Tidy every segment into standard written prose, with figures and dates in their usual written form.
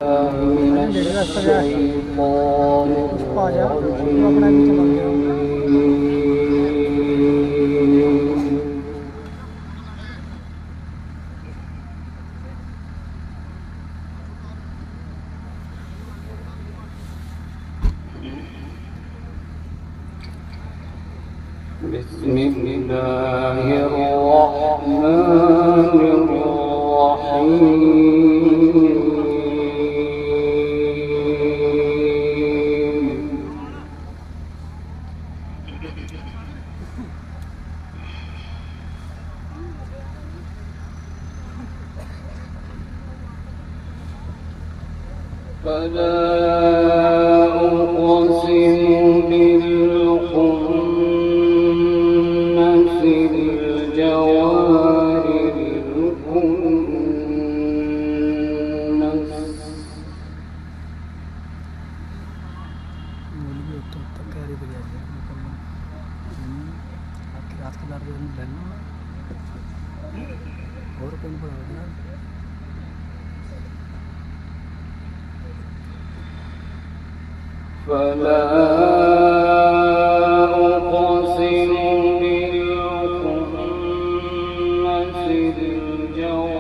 من الشيطان الرجيم. بسم الله الرحمن الرحيم. فلا أقسم بالخنس الجوار الكنس فلا أقسم بالخنس الجوار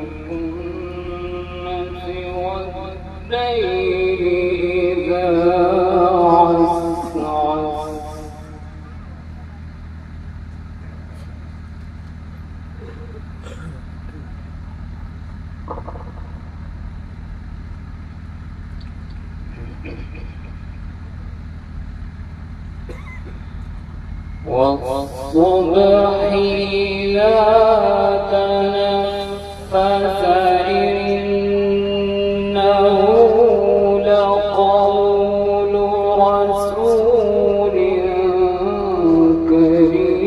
الكنس والليل إذا عسعس والصبح إذا تنفس إنه لقول رسول كريم.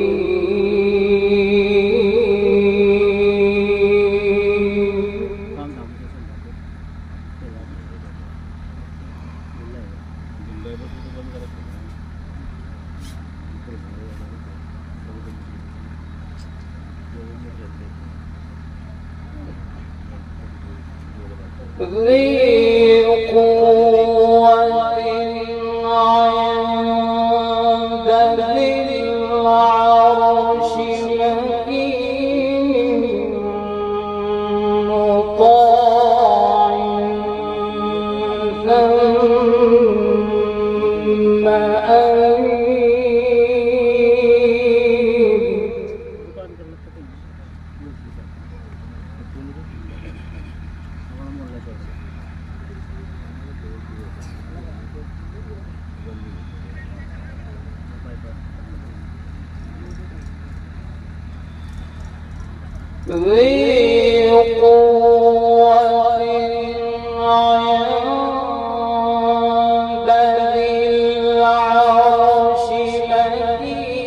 ذي قوة عند ذي العرش مكين مطاع ثم أمين. ذي قوة عند ذي العرش مكين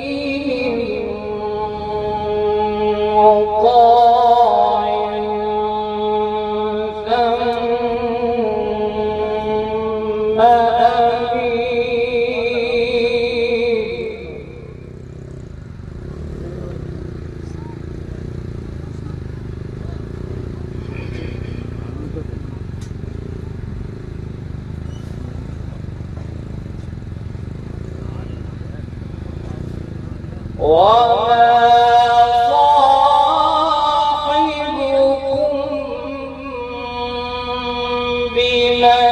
مطاع ثم أمين. وما صاحبكم بمجنون.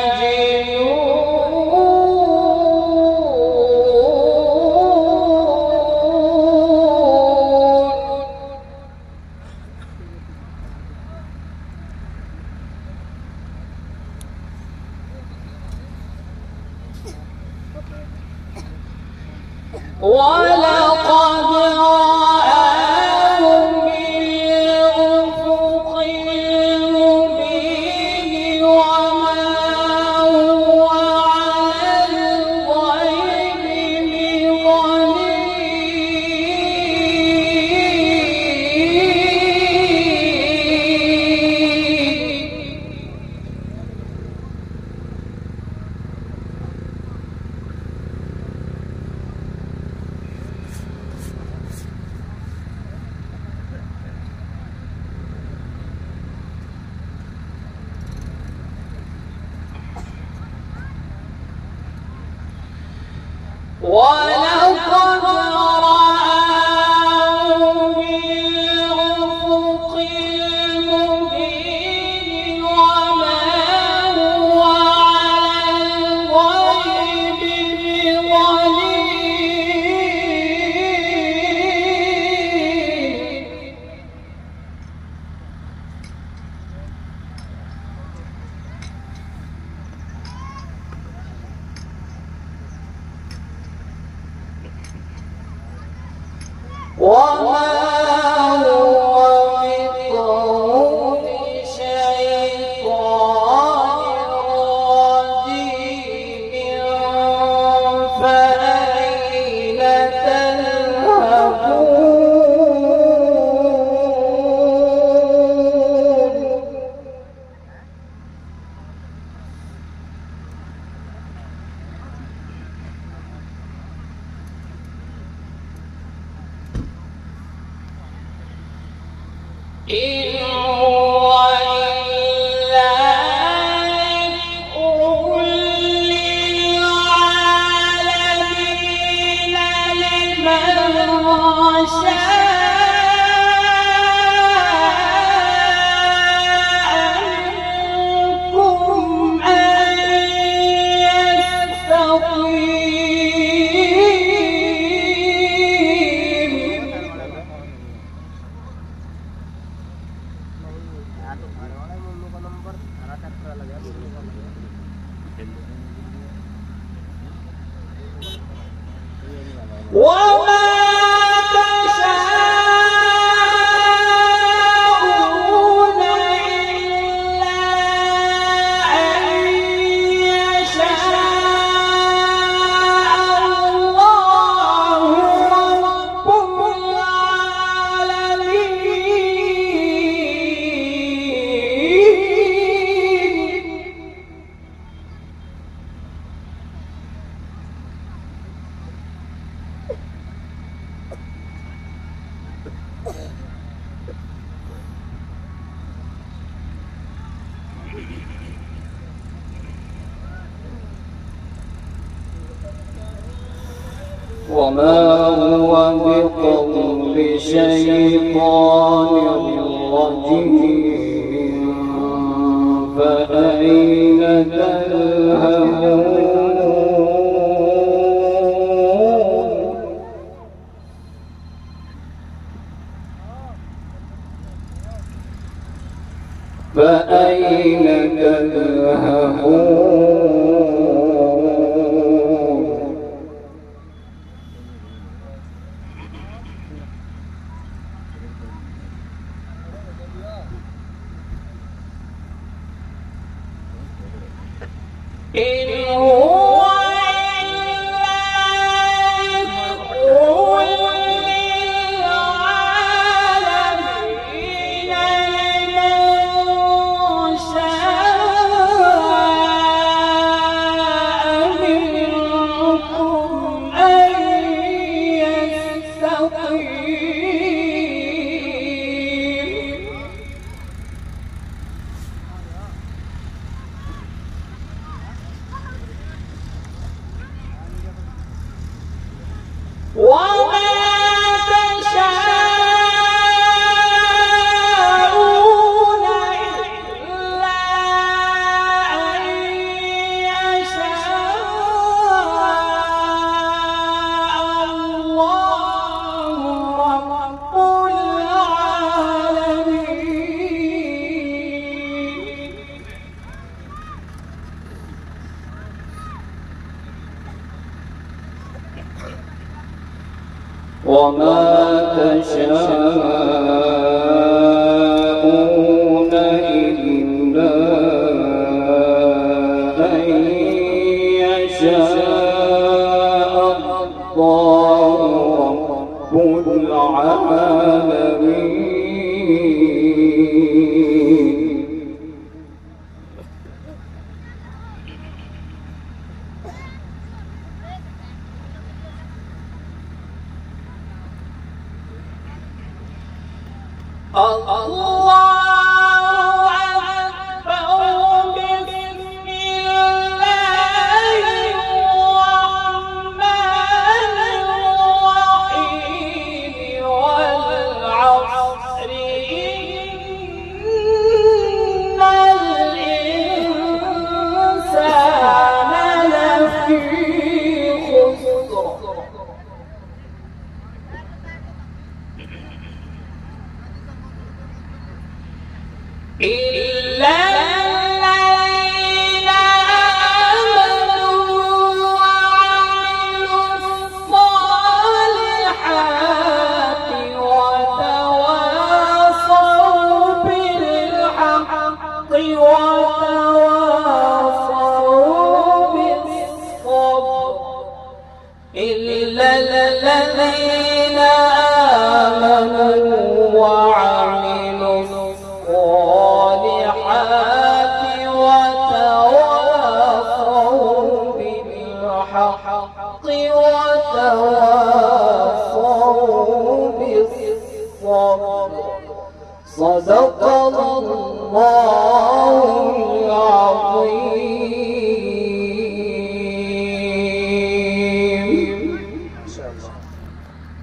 ولقد رآه بالأفق المبين وما هو على الغيب بضنين. ولقد رآه بالأفق المبين وما هو على الغيب بضنين وما هو بقول شيطان رجيم فأين تذهبون إن هو إلا ذكر للعالمين لمن شاء منكم أن يستقيم وما تشاءون إلا أن يشاء الله رب العالمين وما هو بقول شيطان رجيم فأين تذهبون فأين تذهبون إن هو إلا ذكر للعالمين لمن شاء منكم أن يستقيم وما تشاءون إلا أن يشاء الله رب العالمين وما تشاءون إلا أن يشاء الله رب العالمين الله أكبر بسم الله الرحمن الذين آمنوا وعملوا الصالحات وتواصوا بالحق وتواصوا بالصبر. صدق الله